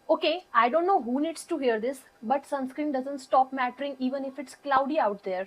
Okay, I don't know who needs to hear this, but sunscreen doesn't stop mattering even if it's cloudy out there.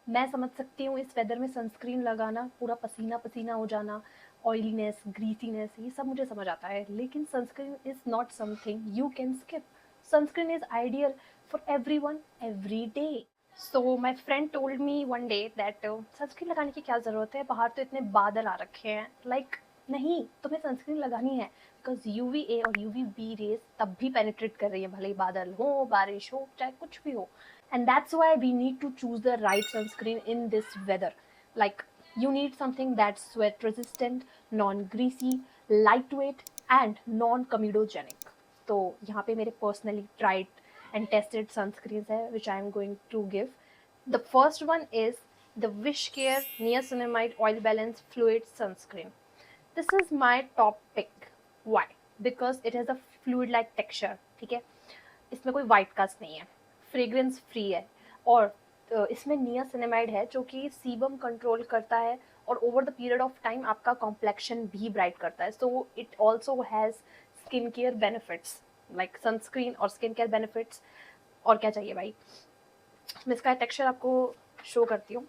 मैं समझ सकती हूँ इस weather में sunscreen लगाना, पूरा पसीना पसीना हो जाना, ऑयलीनेस, ग्रीसीनेस, ये सब मुझे समझ आता है, लेकिन sunscreen is not something you can skip. Sunscreen is ideal for everyone every day. So my friend told me one day that sunscreen लगाने की क्या ज़रूरत है, बाहर तो इतने बादल आ रखे हैं. लाइक नहीं, तुम्हें सनस्क्रीन लगानी है बिकॉज यूवी ए और यूवी बी रेज तब भी पेनिट्रेट कर रही है, भले ही बादल हो, बारिश हो, चाहे कुछ भी हो. And that's why we need to choose the right sunscreen in this weather. Like, you need something that's sweat resistant, non greasy, lightweight and non comedogenic. तो यहाँ पे मेरे personally tried and tested sunscreens है which I am going to give. The first one is the Wishcare Niacinamide Oil Balance Fluid Sunscreen. This is my top pick. Why? Because it has a fluid like texture. ठीक है, इसमें कोई white cast नहीं है, fragrance free है, और इसमें niacinamide है जो कि सीबम कंट्रोल करता है और over the period of time आपका कॉम्प्लेक्शन भी ब्राइट करता है. So it also has skin care benefits, like sunscreen और स्किन केयर बेनिफिट्स. और क्या चाहिए भाई. मैं इसका टेक्सचर आपको शो करती हूँ.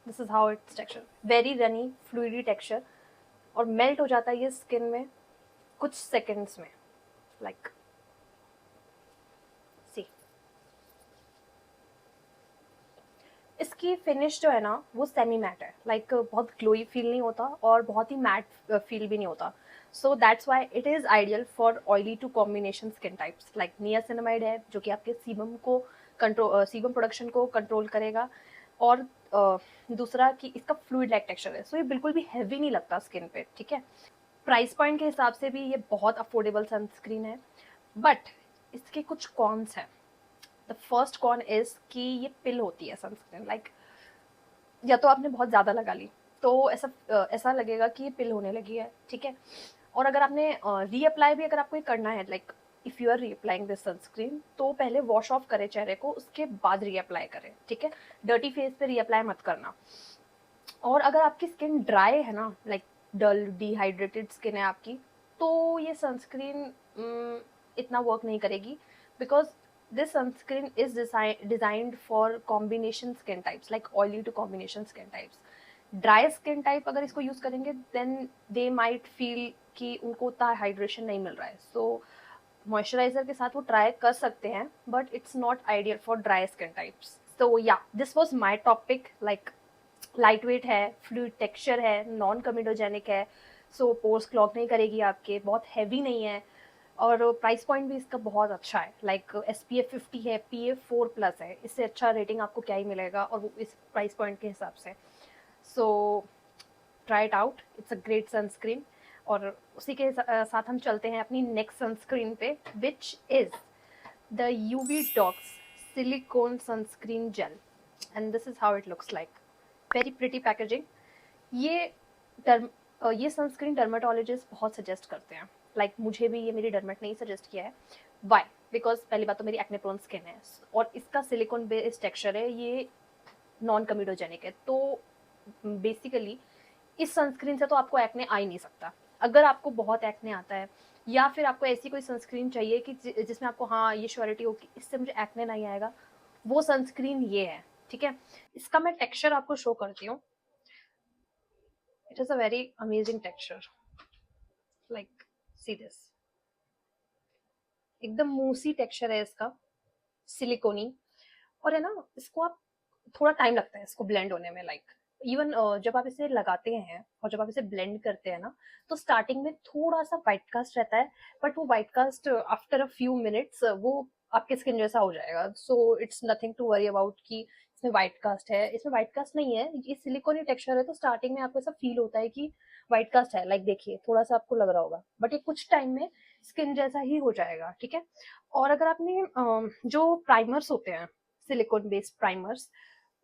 This is how it's texture, very runny fluidy texture, और मेल्ट हो जाता है ये स्किन में कुछ सेकेंड्स में. लाइक सी, इसकी फिनिश जो है ना वो सेमी मैट है. लाइक बहुत ग्लोई फील नहीं होता और बहुत ही मैट फील भी नहीं होता. So that's why it is ideal for oily to combination skin types. Like niacinamide है जो कि आपके सीबम को कंट्रोल, सीबम प्रोडक्शन को कंट्रोल करेगा. और दूसरा कि इसका फ्लूइड लाइक टेक्सचर है, सो ये बिल्कुल भी हैवी नहीं लगता स्किन पे. ठीक है, प्राइस पॉइंट के हिसाब से भी ये बहुत अफोर्डेबल सनस्क्रीन है. बट इसके कुछ कॉन्स हैं. द फर्स्ट कॉन इज कि ये पिल होती है सनस्क्रीन. लाइक या तो आपने बहुत ज़्यादा लगा ली तो ऐसा लगेगा कि ये पिल होने लगी है. ठीक है, और अगर आपने रीअप्लाई भी अगर आपको ये करना है, like if you are reapplying this sunscreen, तो पहले वॉश ऑफ करें चेहरे को, उसके बाद रीअप्लाई करें. ठीक है, डर्टी फेस पे रीअप्लाई मत करना. और अगर आपकी स्किन ड्राई है ना, लाइक डल डिहाइड्रेटेड स्किन है आपकी, तो ये सनस्क्रीन इतना वर्क नहीं करेगी. Because this sunscreen is designed for combination skin types, like oily to combination skin types. Dry skin type अगर इसको यूज करेंगे देन दे माइट फील कि उनको उतना हाइड्रेशन नहीं मिल रहा है. सो मॉइस्चराइजर के साथ वो ट्राई कर सकते हैं, but it's not ideal for dry skin types. So yeah, this was my top pick. Like lightweight है, फ्लूइड टेक्सचर है, नॉन कमिडोजेनिक है, सो पोर्स क्लॉग नहीं करेगी आपके, बहुत हैवी नहीं है, और प्राइस पॉइंट भी इसका बहुत अच्छा है. लाइक SPF 50 है, PA4+ है, इससे अच्छा रेटिंग आपको क्या ही मिलेगा, और वो इस प्राइस पॉइंट के हिसाब से. So try it out, it's a great sunscreen. और उसी के साथ हम चलते हैं अपनी नेक्स्ट सनस्क्रीन पे, which is the UV Doux silicone sunscreen gel. And this is how it looks like. Very pretty packaging. ये ये सनस्क्रीन डर्माटोलॉजिस्ट बहुत सजेस्ट करते हैं. लाइक मुझे भी ये मेरी डर्मेट ने ही सजेस्ट किया है. वाई? बिकॉज पहली बात तो मेरी एक्ने प्रोन स्किन है, और इसका सिलिकॉन बेस्ड टेक्सचर है, ये नॉन कमिडोजेनिक है. तो बेसिकली इस सनस्क्रीन से तो आपको एक्ने आ ही नहीं सकता. अगर आपको बहुत एक्ने आता है, या फिर आपको ऐसी कोई सनस्क्रीन चाहिए कि जिसमें आपको हाँ ये श्योरिटी हो कि इससे मुझे एक्ने नहीं आएगा, वो सनस्क्रीन ये है. ठीक है, इसका मैं टेक्सचर आपको शो करती हूँ. It is a very amazing texture. Like see this, एकदम मूसी टेक्सचर है इसका, सिलिकोनी. और है ना, इसको आप थोड़ा टाइम लगता है इसको ब्लेंड होने में. लाइक इवन जब आप इसे लगाते हैं और जब आप इसे ब्लेंड करते हैं ना, तो स्टार्टिंग में थोड़ा सा व्हाइट कास्ट रहता है, बट वो white cast after a few minutes वो आपके स्किन जैसा हो जाएगा. So it's nothing to worry about कि इसमें व्हाइट कास्ट है. इसमें व्हाइट कास्ट नहीं है, ये सिलिकॉन टेक्सचर है, तो स्टार्टिंग में आपको ऐसा फील होता है कि व्हाइट कास्ट है. लाइक देखिए, थोड़ा सा आपको लग रहा होगा, बट ये कुछ टाइम में स्किन जैसा ही हो जाएगा. ठीक है, और अगर आपने जो प्राइमर्स होते हैं, सिलिकॉन बेस्ड प्राइमर्स,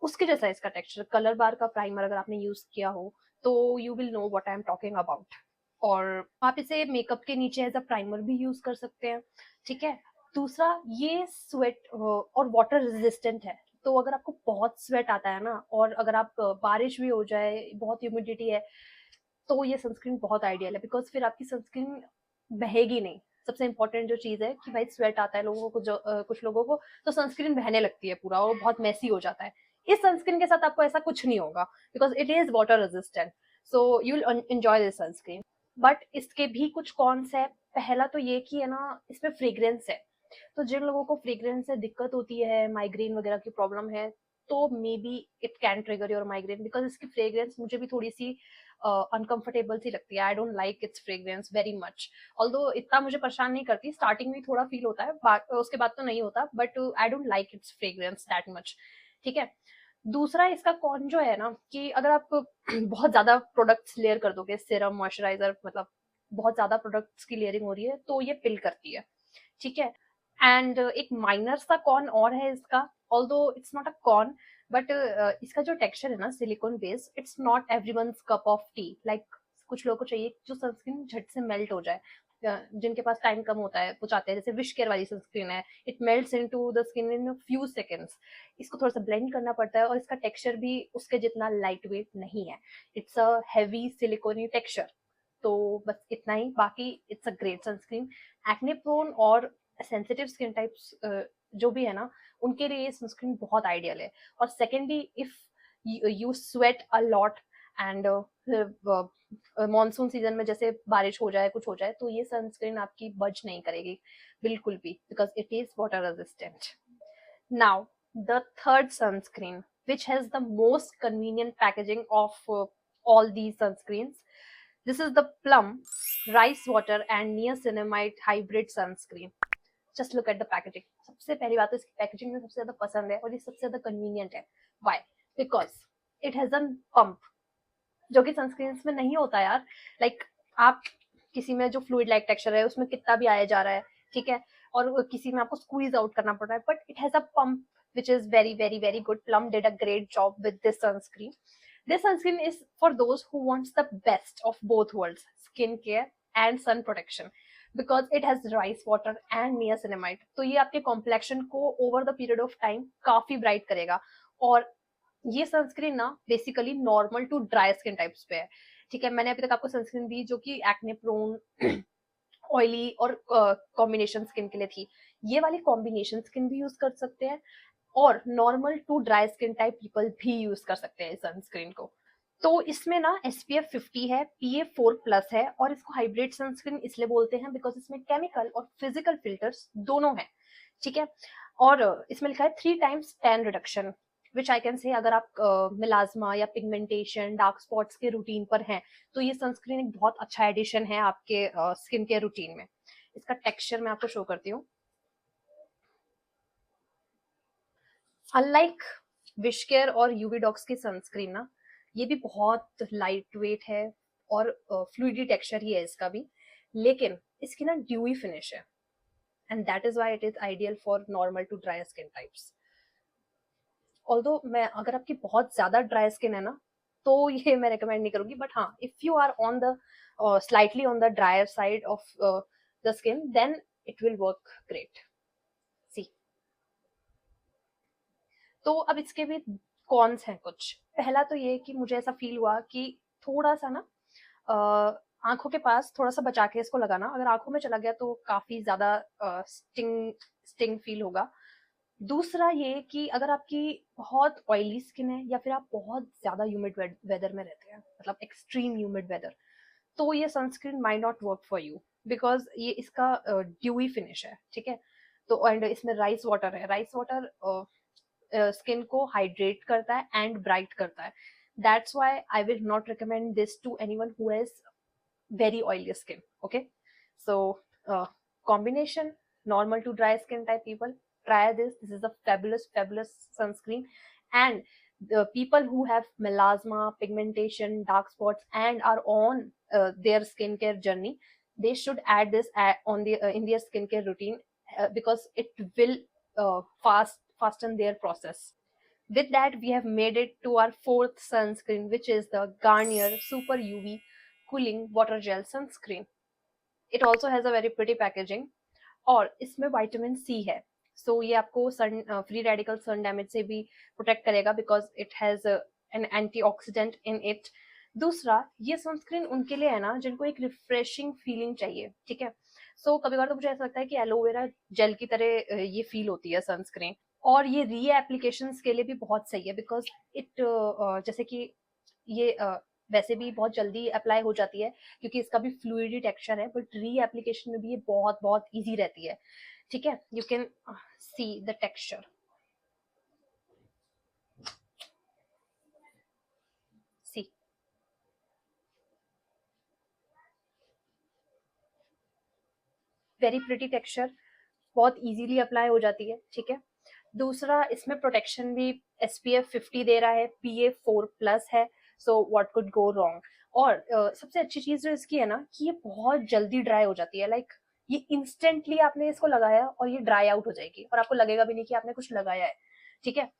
उसके जैसा इसका टेक्सचर. कलर बार का प्राइमर अगर आपने यूज किया हो तो you will know what I am talking about. और आप इसे मेकअप के नीचे एज अ प्राइमर भी यूज कर सकते हैं. ठीक है, दूसरा ये स्वेट और वाटर रेजिस्टेंट है. तो अगर आपको बहुत स्वेट आता है ना, और अगर आप बारिश भी हो जाए, बहुत ह्यूमिडिटी है, तो ये सनस्क्रीन बहुत आइडियल है, बिकॉज फिर आपकी सनस्क्रीन बहेगी नहीं। सबसे इंपॉर्टेंट जो चीज है कि भाई स्वेट आता है लोगों को, जो कुछ लोगों को तो सनस्क्रीन बहने लगती है पूरा, और बहुत मैसी हो जाता है। इस सनस्क्रीन के साथ आपको ऐसा कुछ नहीं होगा, because it is water resistant, so you will enjoy this sunscreen. But इसके भी कुछ कॉन्स है। पहला तो ये कि है ना, इसमें फ्रेग्रेंस है, तो जिन लोगों को फ्रेग्रेंस से दिक्कत होती है, माइग्रेन वगैरह की प्रॉब्लम है, तो may be it can trigger your migraine, because इसकी फ्रेग्रेंस मुझे भी थोड़ी सी अनकंफर्टेबल सी लगती है। I don't like it's fragrance very much, although इतना मुझे परेशान नहीं करती, स्टार्टिंग में थोड़ा फील होता है, उसके बाद तो नहीं होता, but I don't like it's fragrance that much. ठीक है। दूसरा इसका कौन जो है ना, कि अगर आप बहुत ज्यादा प्रोडक्ट्स लेयर कर दोगे, सिरम, मॉइस्चराइजर, मतलब बहुत ज्यादा प्रोडक्ट्स की लेयरिंग हो रही है, तो ये पिल करती है। ठीक है। एंड एक माइनर सा कॉन और है इसका, although it's not a con, but इसका जो टेक्सचर है ना silicone based, it's not everyone's cup of tea. Like कुछ लोगों को चाहिए जो सनस्क्रीन झट से मेल्ट हो जाए, जिनके पास टाइम कम होता है, वो चाहते हैं, जैसे विश केयर वाली सनस्क्रीन है, it melts into the skin in few seconds. इसको थोड़ा सा ब्लेंड करना पड़ता है, और इसका टेक्सचर भी उसके जितना लाइट वेट नहीं है, it's a heavy siliconey texture. तो बस इतना ही, बाकी it's a great sunscreen. Acne prone और सेंसिटिव स्किन टाइप्स जो भी है ना, उनके लिए ये सनस्क्रीन बहुत आइडियल है। और secondly, if you sweat a lot and monsoon season में जैसे बारिश हो जाए, कुछ हो जाए, तो ये सनस्क्रीन आपकी बज नहीं करेगी बिल्कुल भी, because it is water resistant. Now the third sunscreen, which has the most convenient packaging of all these sunscreens. This is the Plum Rice Water and Niacinamide Hybrid Sunscreen. Just look at the packaging. सबसे पहली बात तो इसकी packaging में सबसे ज्यादा पसंद है, और ये सबसे ज्यादा कन्वीनियंट है। Why? Because it has a pump, जो कि सनस्क्रीन में नहीं होता यार। लाइक आप किसी में जो फ्लूइड लाइक टेक्सचर है उसमें कितना भी आया जा रहा है, ठीक है, और किसी में आपको स्क्वीज आउट करना पड़ रहा है, but it has a pump which is very very very good. Plum did a great job with this sunscreen. This sunscreen is for those who wants the best of both worlds, skin care and sun protection, because it has rice water and niacinamide. तो ये आपके complexion को over the period of time काफी bright करेगा। और ये sunscreen ना basically normal to dry skin types पे है। ठीक है, मैंने अभी तक आपको सनस्क्रीन दी जो कि एक्ने प्रोन, ऑयली और कॉम्बिनेशन स्किन के लिए थी। ये वाली कॉम्बिनेशन स्किन भी यूज कर सकते हैं, और normal to dry skin type people भी यूज कर सकते हैं इस सनस्क्रीन को। तो इसमें ना SPF 50 है, PA4+ है, और इसको हाइब्रिड सनस्क्रीन इसलिए बोलते हैं बिकॉज इसमें केमिकल और फिजिकल फिल्टर्स दोनों हैं। ठीक है। और इसमें लिखा है 3 times tan reduction, which I can say, अगर आप मिलाजमा या पिगमेंटेशन, डार्क स्पॉट्स के रूटीन पर हैं, तो ये सनस्क्रीन एक बहुत अच्छा एडिशन है आपके स्किन केयर रूटीन में। इसका टेक्सचर मैं आपको शो करती हूँ। अनलाइक विश केयर और यूवी डॉक्स की सनस्क्रीन ना, ये भी बहुत लाइट वेट है, और फ्लूइडी टेक्सचर ही है इसका भी, लेकिन इसकी ना ड्यूई फिनिश है, and that is why it is ideal for normal to dry skin types. Although मैं, अगर आपकी बहुत ज्यादा ड्राई स्किन है ना, तो ये मैं रिकमेंड नहीं करूंगी, बट हाँ, if you are on the slightly on the dryer side of the skin, then it will work great. See, तो अब इसके भी कॉन्स हैं कुछ। पहला तो ये कि मुझे ऐसा फील हुआ कि थोड़ा सा ना आंखों के पास थोड़ा सा बचा के इसको लगाना, अगर आंखों में चला गया तो काफी ज्यादा स्टिंग स्टिंग फील होगा। दूसरा ये कि अगर आपकी बहुत ऑयली स्किन है, या फिर आप बहुत ज्यादा ह्यूमिड वेदर में रहते हैं, मतलब एक्सट्रीम ह्यूमिड वेदर, तो ये sunscreen my not work for you, because ये इसका ड्यूई फिनिश है। ठीक है। तो एंड इसमें राइस वाटर है। राइस वाटर स्किन को हाइड्रेट करता है एंड ब्राइट करता है। That's why I will not recommend this to anyone who has very oily skin. Okay, so combination normal to dry skin type people, try this. This is a fabulous sunscreen. And the people who have melasma, pigmentation, dark spots, and are on their skincare journey, they should add this on the in their skincare routine, because it will fasten their process. With that, we have made it to our fourth sunscreen, which is the Garnier Super UV Cooling Water Gel Sunscreen. It also has a very pretty packaging, और इसमें vitamin C है, सो ये आपको सन free radical sun damage से भी protect करेगा, because it has an antioxidant in it दूसरा, ये सनस्क्रीन उनके लिए है ना जिनको एक रिफ्रेशिंग फीलिंग चाहिए, ठीक है। सो कभी कभार तो मुझे ऐसा लगता है कि एलोवेरा जेल की तरह ये फील होती है सनस्क्रीन। और ये री एप्लीकेशन के लिए भी बहुत सही है, बिकॉज इट जैसे कि ये वैसे भी बहुत जल्दी अप्लाई हो जाती है क्योंकि इसका भी फ्लूइडी टेक्सचर है, बट री एप्लीकेशन में भी ये बहुत बहुत इजी रहती है, ठीक है। You can see the texture, see, very pretty texture, बहुत इजीली अप्लाई हो जाती है, ठीक है। दूसरा, इसमें प्रोटेक्शन भी SPF 50 दे रहा है, PA4+ है, so what could go wrong. और सबसे अच्छी चीज जो इसकी है ना कि ये बहुत जल्दी ड्राई हो जाती है, लाइक ये इंस्टेंटली आपने इसको लगाया और ये ड्राई आउट हो जाएगी और आपको लगेगा भी नहीं कि आपने कुछ लगाया है, ठीक है।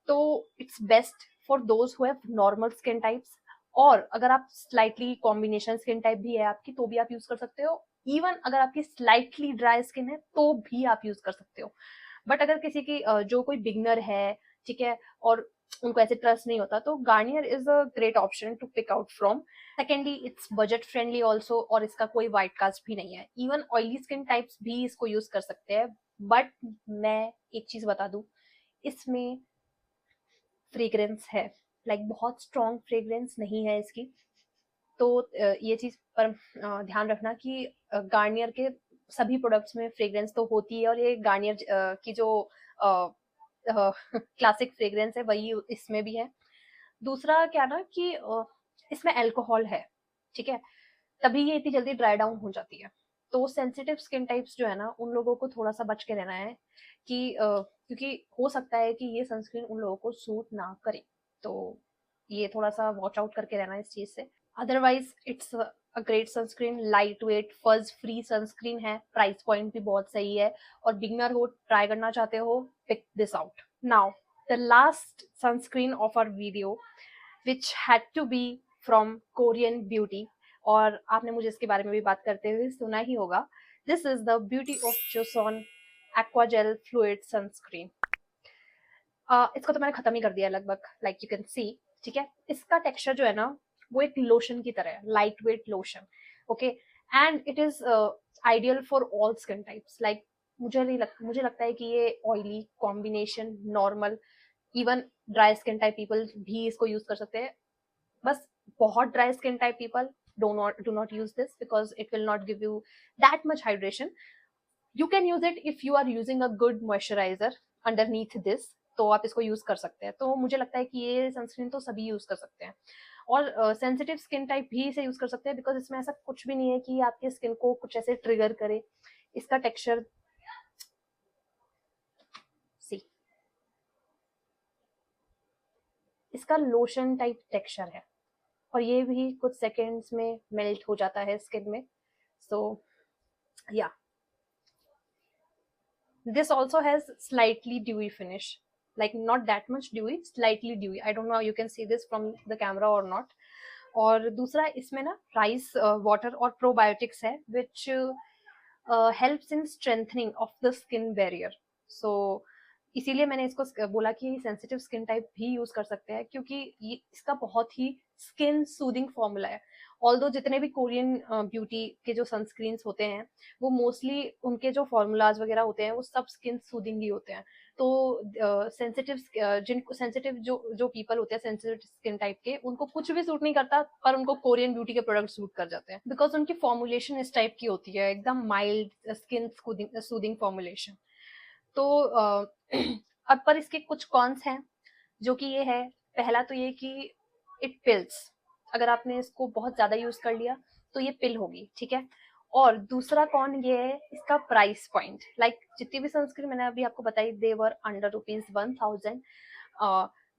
तो it's best for those who have normal skin types. और अगर आप स्लाइटली कॉम्बिनेशन स्किन टाइप भी है आपकी तो भी आप यूज कर सकते हो। इवन अगर आपकी स्लाइटली ड्राई स्किन है तो भी आप यूज कर सकते हो। बट अगर किसी की जो कोई बिगनर है, ठीक है, और उनको ऐसे ट्रस्ट नहीं होता, तो Garnier is a great option to pick out from. Secondly, it's budget friendly also, और इसका कोई वाइट कास्ट भी नहीं है। इवन ऑयली स्किन टाइप्स भी इसको यूज कर सकते हैं। बट मैं एक चीज बता दूं, इसमें फ्रेग्रेंस है, लाइक बहुत स्ट्रॉन्ग फ्रेग्रेंस नहीं है इसकी। तो ये चीज पर ध्यान रखना कि गार्नियर के सभी प्रोडक्ट्स में फ्रेग्रेंस तो होती है, और ये गार्नियर की जो क्लासिक फ्रेग्रेंस है वही इसमें भी है। दूसरा क्या ना कि इसमें अल्कोहल है, ठीक है, तभी ये इतनी जल्दी ड्राई डाउन हो जाती है। तो सेंसिटिव स्किन टाइप्स जो है ना उन लोगों को थोड़ा सा बच के रहना है कि क्योंकि हो सकता है कि ये सनस्क्रीन उन लोगों को सूट ना करे। तो ये थोड़ा सा वॉच आउट करके रहना है इस चीज से। Otherwise it's a great sunscreen, lightweight fuss free sunscreen है, प्राइस पॉइंट भी बहुत सही है, और बिगनर हो, ट्राई करना चाहते हो, pick this out. Now the last sunscreen of our video which had to be from Korean Beauty, और आपने मुझे इसके बारे में भी बात करते हुए सुना ही होगा। This is the Beauty of Joseon aqua gel fluid sunscreen. इसको तो मैंने खत्म ही कर दिया लगभग, लाइक यू कैन सी, ठीक है। इसका टेक्सचर जो है ना वो एक लोशन की तरह है, light weight lotion, okay. And it is ideal for all skin types, like मुझे लगता है कि ये oily combination, normal, even dry skin type people भी इसको यूज कर सकते हैं। बस बहुत dry skin type people do not use this because it will not give you that much hydration. You can use it if you are using a good moisturizer underneath this, तो आप इसको use कर सकते हैं। तो मुझे लगता है कि ये सनस्क्रीन तो सभी यूज कर सकते हैं, और सेंसिटिव स्किन टाइप भी इसे यूज कर सकते हैं, बिकॉज इसमें ऐसा कुछ भी नहीं है कि आपके स्किन को कुछ ऐसे ट्रिगर करे। इसका टेक्सचर सी, इसका लोशन टाइप टेक्सचर है, और ये भी कुछ सेकेंड्स में मेल्ट हो जाता है स्किन में। सो या, this also has slightly dewy finish, like not that much dewy, slightly dewy. I don't know you can see this from the camera or not. और दूसरा, इसमें ना राइस वाटर और प्रोबायोटिक्स है, which helps in strengthening of the skin barrier. So इसीलिए मैंने इसको बोला कि सेंसिटिव स्किन टाइप भी यूज कर सकते हैं, क्योंकि ये इसका बहुत ही स्किन सूदिंग फॉर्मूला है। ऑल्दो जितने भी कोरियन ब्यूटी के जो सनस्क्रीन्स होते हैं वो मोस्टली उनके जो फॉर्मूलाज वगैरह होते हैं वो सब स्किन सूदिंग ही होते हैं। तो सेंसिटिव जिनको सेंसिटिव जो पीपल होते हैं सेंसिटिव स्किन टाइप के, उनको कुछ भी सूट नहीं करता, पर उनको कोरियन ब्यूटी के प्रोडक्ट सूट कर जाते हैं, बिकॉज उनकी फॉर्मुलेशन इस टाइप की होती है, एकदम माइल्ड स्किन सूदिंग फॉर्मुलेशन। तो अब पर इसके कुछ कॉन्स हैं, जो कि ये है, पहला तो ये कि इट पिल्स, अगर आपने इसको बहुत ज्यादा यूज कर लिया तो ये पिल होगी, ठीक है। और दूसरा कौन ये है इसका प्राइस पॉइंट, लाइक जितनी भी सनस्क्रीन मैंने अभी आपको बताई दे वर अंडर ₹1000,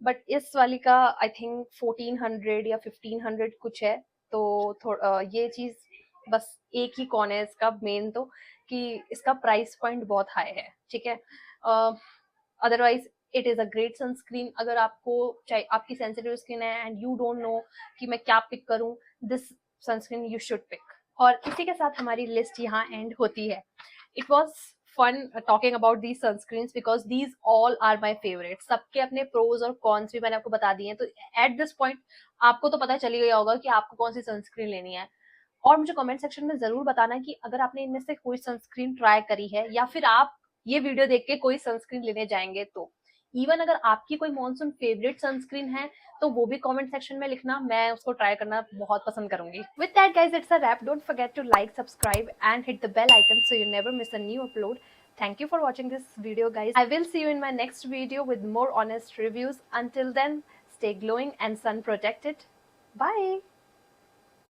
बट इस वाली का आई थिंक 1400 या 1500 कुछ है। तो ये चीज बस एक ही कौन है इसका मेन, तो कि इसका प्राइस पॉइंट बहुत हाई है, ठीक है। Otherwise it is a great sunscreen. अगर आपको चाहे आपकी सेंसिटिव स्किन है एंड यू डोंट नो कि मैं क्या पिक करूं, this sunscreen you should pick. और इसी के साथ हमारी लिस्ट यहाँ एंड होती है। It was fun talking about these sunscreens because these all are my favorites. सबके अपने pros और cons भी मैंने आपको बता दिए हैं, तो at this point आपको तो पता चल ही गया होगा कि आपको कौन सी सनस्क्रीन लेनी है। और मुझे कमेंट सेक्शन में जरूर बताना कि अगर आपने इनमें से कोई सनस्क्रीन ट्राई करी है या फिर आप ये वीडियो देख के कोई सनस्क्रीन लेने जाएंगे तो। इवन अगर आपकी कोई मॉनसून फेवरेट सनस्क्रीन है तो वो भी कमेंट सेक्शन में लिखना, मैं उसको ट्राई करना बहुत पसंद करूंगी। With that guys, it's a wrap. Don't forget to like, subscribe and hit the bell icon so you never miss a new upload. Thank you for watching this video, guys. I will see you in my next video with more honest reviews. Until then, stay glowing and sun protected. Bye.